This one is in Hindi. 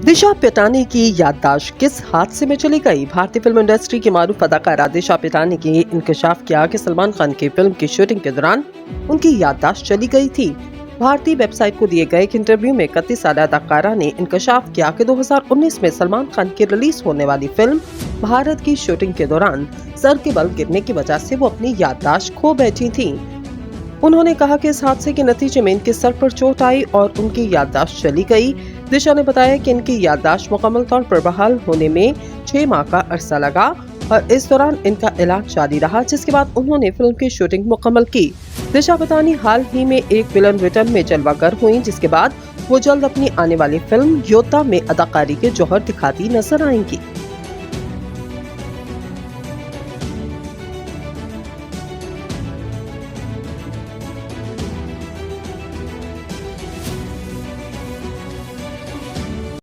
दिशा पटानी की याददाश्त किस हादसे में चली गई? भारतीय फिल्म इंडस्ट्री की मारूफ अदाकारा दिशा पटानी की इंकशाफ किया कि सलमान खान की फिल्म की शूटिंग के दौरान उनकी याददाश्त चली गई थी। भारतीय वेबसाइट को दिए गए एक इंटरव्यू में 31 साल अदाकारा ने इंकशाफ किया कि 2019 में सलमान खान की रिलीज होने वाली फिल्म भारत की शूटिंग के दौरान सर के बल गिरने की वजह से वो अपनी याददाश्त खो बैठी थी। उन्होंने कहा कि इस हादसे के नतीजे में इनके सर पर चोट आई और उनकी याददाश्त चली गई। दिशा ने बताया कि इनकी याददाश्त मुकम्मल तौर पर बहाल होने में 6 माह का अरसा लगा और इस दौरान इनका इलाज जारी रहा, जिसके बाद उन्होंने फिल्म की शूटिंग मुकम्मल की। दिशा पटानी हाल ही में एक विलन रिटर्न में जलवागर हुई, जिसके बाद वो जल्द अपनी आने वाली फिल्म योद्धा में अदाकारी के जौहर दिखाती नजर आएंगी।